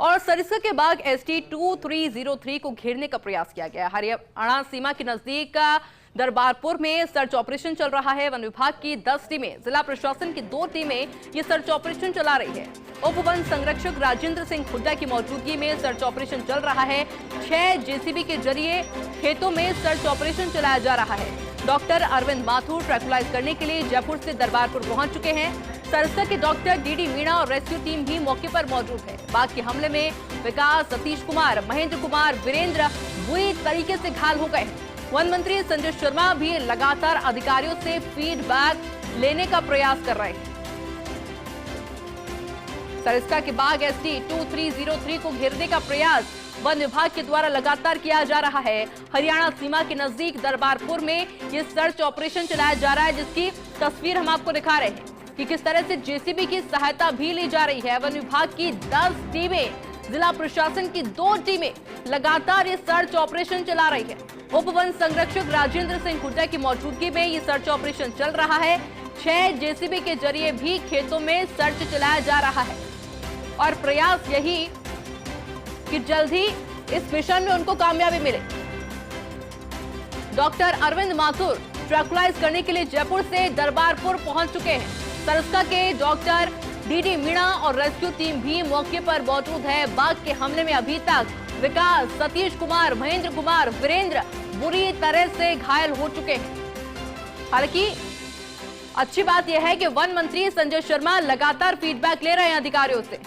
और सरिस्का के बाग ST 2303 को घेरने का प्रयास किया गया। हरियाणा सीमा के नजदीक दरबारपुर में सर्च ऑपरेशन चल रहा है। वन विभाग की 10 टीमें, जिला प्रशासन की 2 टीमें ये सर्च ऑपरेशन चला रही है। उप वन संरक्षक राजेंद्र सिंह हुड्डा की मौजूदगी में सर्च ऑपरेशन चल रहा है। 6 JCB के जरिए खेतों में सर्च ऑपरेशन चलाया जा रहा है। डॉक्टर अरविंद माथुर ट्रैकुलाइज करने के लिए जयपुर से दरबारपुर पहुंच चुके हैं। सरिस्का के डॉक्टर DD मीणा और रेस्क्यू टीम भी मौके पर मौजूद है। बाघ के हमले में विकास, सतीश कुमार, महेंद्र कुमार, वीरेंद्र बुरी तरीके से घायल हो गए। वन मंत्री संजय शर्मा भी लगातार अधिकारियों से फीडबैक लेने का प्रयास कर रहे हैं। सरिस्का के बाघ ST 2303 को घेरने का प्रयास वन विभाग के द्वारा लगातार किया जा रहा है। हरियाणा सीमा के नजदीक दरबारपुर में ये सर्च ऑपरेशन चलाया जा रहा है, जिसकी तस्वीर हम आपको दिखा रहे हैं कि किस तरह से JCB की सहायता भी ली जा रही है। वन विभाग की 10 टीमें, जिला प्रशासन की 2 टीमें लगातार ये सर्च ऑपरेशन चला रही है। उप वन संरक्षक राजेंद्र सिंह हुड्डा की मौजूदगी में ये सर्च ऑपरेशन चल रहा है। 6 JCB के जरिए भी खेतों में सर्च चलाया जा रहा है और प्रयास यही कि जल्द ही इस मिशन में उनको कामयाबी मिले। डॉक्टर अरविंद माथुर ट्रैकुलाइज करने के लिए जयपुर से दरबारपुर पहुंच चुके हैं। सरिस्का के डॉक्टर DD मीणा और रेस्क्यू टीम भी मौके पर मौजूद है। बाघ के हमले में अभी तक विकास, सतीश कुमार, महेंद्र कुमार, वीरेंद्र बुरी तरह से घायल हो चुके हैं। हालांकि अच्छी बात यह है कि वन मंत्री संजय शर्मा लगातार फीडबैक ले रहे हैं अधिकारियों से।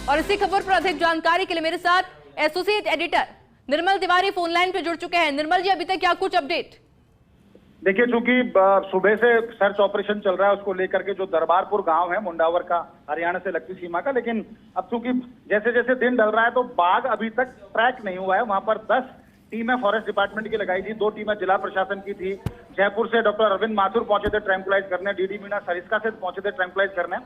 और इसी खबर पर अधिक जानकारी के लिए मेरे साथ एसोसिएट एडिटर निर्मल तिवारी फोन लाइन पे जुड़ चुके हैं। निर्मल जी, अभी तक क्या कुछ अपडेट? देखिए, चूंकि सुबह से सर्च ऑपरेशन चल रहा है, उसको लेकर के जो दरबारपुर गांव है मुंडावर का, हरियाणा से लगती सीमा का, लेकिन अब चूंकि जैसे जैसे दिन ढल रहा है तो बाघ अभी तक ट्रैक नहीं हुआ है। वहां पर 10 टीमें फॉरेस्ट डिपार्टमेंट की लगाई थी, 2 टीमें जिला प्रशासन की थी। जयपुर से डॉक्टर अरविंद माथुर पहुंचे थे ट्रैंकुलाइज करने, DD मीणा सरिस्का से पहुंचे थे ट्रैंकुलाइज करने।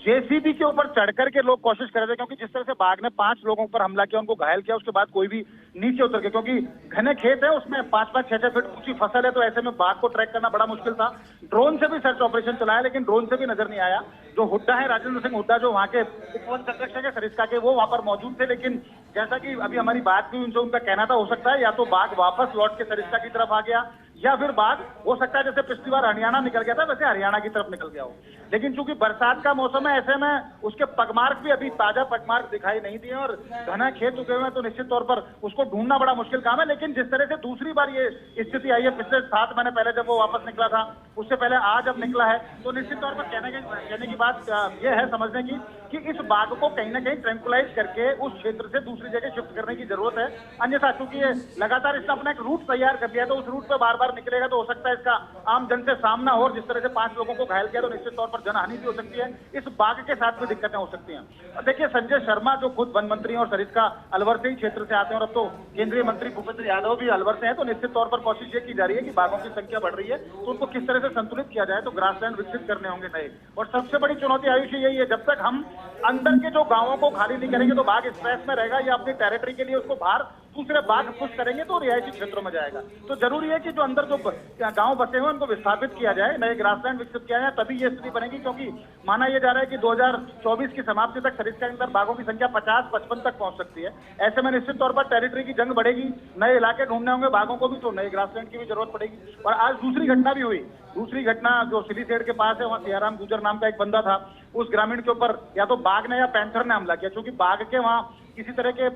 JCB के ऊपर चढ़कर के लोग कोशिश कर रहे थे, क्योंकि जिस तरह से बाघ ने 5 लोगों पर हमला किया, उनको घायल किया, उसके बाद कोई भी नीचे उतर गया, क्योंकि घने खेत है, उसमें 5-5, 6-6 फीट ऊंची फसल है, तो ऐसे में बाघ को ट्रैक करना बड़ा मुश्किल था। ड्रोन से भी सर्च ऑपरेशन चलाया, लेकिन ड्रोन से भी नजर नहीं आया। जो हुड्डा है, राजेंद्र सिंह हुड्डा, जो वहाँ के उप वन संरक्षक है सरिस्का के, वो वहाँ पर मौजूद थे। लेकिन जैसा कि अभी हमारी बात हुई उनसे, उनका कहना था हो सकता है या तो बाघ वापस लौट के सरिस्का की तरफ आ गया, या फिर बाघ हो सकता है जैसे पिछली बार हरियाणा निकल गया था वैसे हरियाणा की तरफ निकल गया हो। लेकिन चूंकि बरसात का मौसम है, ऐसे में उसके पगमार्क भी अभी ताजा पगमार्क दिखाई नहीं दिए और घना खेत उगे हुए हैं, तो निश्चित तौर पर उसको ढूंढना बड़ा मुश्किल काम है। लेकिन जिस तरह से दूसरी बार ये स्थिति आई है, पिछले 7 महीने पहले जब वो वापस निकला था, उससे पहले आज अब निकला है, तो निश्चित तौर पर कहने की बात यह है, समझने की, कि इस बाघ को कहीं ना कहीं ट्रैंकुलाइज करके उस क्षेत्र से दूसरी जगह शिफ्ट करने की जरूरत है। अन्यथा चूंकि ये लगातार इसने अपना एक रूट तैयार कर दिया है, तो उस रूट पर बार बार निकलेगा तो हो सकता है इसका आम जन से सामना हो। जिस तरह से 5 लोगों को घायल किया, तो निश्चित तौर पर जनहानि भी हो सकती है, इस बाघ के साथ भी दिक्कतें हो सकती हैं। देखिए, संजय शर्मा जो खुद वन मंत्री और सरिस्का अलवर से ही क्षेत्र से आते हैं, और अब तो केंद्रीय मंत्री भूपेंद्र यादव भी अलवर से हैं, तो निश्चित तौर पर कोशिश ये की जा रही है कि बाघों की संख्या बढ़ रही है, तो उनको किस तरह से संतुलित किया जाए। तो ग्रासलैंड विकसित करने होंगे नए, और सबसे बड़ी चुनौती आयुष यही है, जब तक हम अंदर के जो गांवों को खाली नहीं करेंगे तो बाघ स्ट्रेस में रहेगा, या अपनी टेरिटरी के लिए उसको बाहर दूसरे बाघ पुश करेंगे तो रिहायशी क्षेत्रों में जाएगा। तो जरूरी है कि जो अंदर जो गांव बसे हुए उनको विस्थापित किया जाए, नए ग्रासलैंड विकसित किया जाए, तभी ये स्थिति बनेगी। क्योंकि माना यह जा रहा है कि 2024 की समाप्ति तक सरिस्का के अंदर बाघों की संख्या 50-55 तक पहुंच सकती है। ऐसे में निश्चित तौर पर टेरिटरी की जंग बढ़ेगी, नए इलाके ढूंढने होंगे बाघों को भी, तो नए ग्रासलैंड की भी जरूरत पड़ेगी। और आज दूसरी घटना भी हुई, दूसरी घटना जो सिलीसेड के पास है, वहाँ सियाराम गुजर नाम का एक बंदा था, उस ग्रामीण के ऊपर या तो बाघ ने या पैंथर ने हमला किया। क्योंकि बाघ के वहाँ किसी तरह के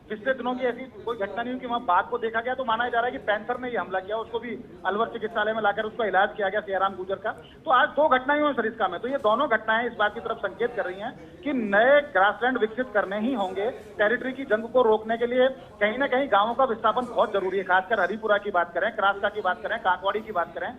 पिछले दिनों की ऐसी कोई घटना नहीं हुई कि वहाँ बाघ को देखा गया, तो माना जा रहा है कि पैंथर ने ही हमला किया, उसको भी अलवर चिकित्सालय में लाकर उसका इलाज किया गया, सियाराम गुजर का। तो आज 2 घटनाएं हुई सरिस्का में, तो ये दोनों घटनाएं इस बात की तरफ संकेत कर रही हैं कि नए ग्रासलैंड विकसित करने ही होंगे। टेरिटरी की जंग को रोकने के लिए कहीं ना कहीं गांवों का विस्थापन बहुत जरूरी है, खासकर हरिपुरा की बात करें, क्रास्का की बात करें, कांकवाड़ी की बात करें,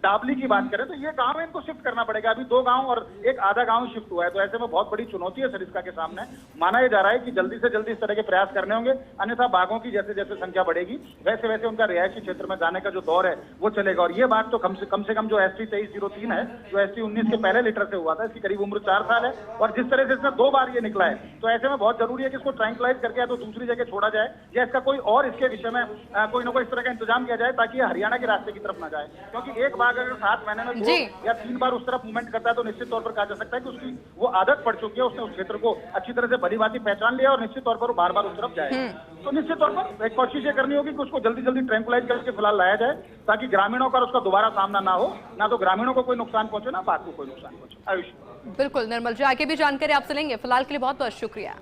डाबली की बात करें, तो ये गांव इनको शिफ्ट करना पड़ेगा। अभी 2 गांव और एक आधा गांव शिफ्ट हुआ है, तो ऐसे में बहुत बड़ी चुनौती है सरिस्का के सामने। माना यह जा रहा है कि जल्दी से जल्दी इस तरह के प्रयास करने होंगे, अन्यथा बाघों की जैसे जैसे संख्या बढ़ेगी वैसे वैसे उनका रिहायशी क्षेत्र में जाने का जो दौर है वो चलेगा। और ये बात तो कम से कम जो ST 2303 है, जो ST 19 के पहले लीटर से हुआ था, इसकी करीब उम्र 4 साल है, और जिस तरह से इसमें 2 बार ये निकला है, तो ऐसे में बहुत जरूरी है कि इसको ट्रैंकुलाइज करके या तो दूसरी जगह छोड़ा जाए, या इसका कोई और इसके विषय में कोई ना कोई इस तरह का इंतजाम किया जाए, ताकि ये हरियाणा के रास्ते की तरफ ना जाए। क्योंकि एक बाघ बाघ अगर 7 महीने में 2 या 3 बार उस तरफ मूवमेंट करता है तो निश्चित तौर पर कहा जा सकता है कि उसकी वो आदत पड़ चुकी है, उसने उस क्षेत्र को अच्छी तरह से भली भांति पहचान लिया और निश्चित तौर पर वो बार बार उस तरफ जाएगा। तो निश्चित तौर पर एक कोशिश ये करनी होगी कि उसको जल्दी जल्दी ट्रैंकुलाइज करके फिलहाल लाया जाए, ताकि ग्रामीणों का उसका दोबारा सामना ना हो, ना तो ग्रामीणों को कोई नुकसान पहुंचे, ना बाघ को कोई नुकसान पहुंचे। आयुष। बिल्कुल निर्मल जी, आगे भी जानकारी आपसे लेंगे। फिलहाल के लिए बहुत बहुत शुक्रिया।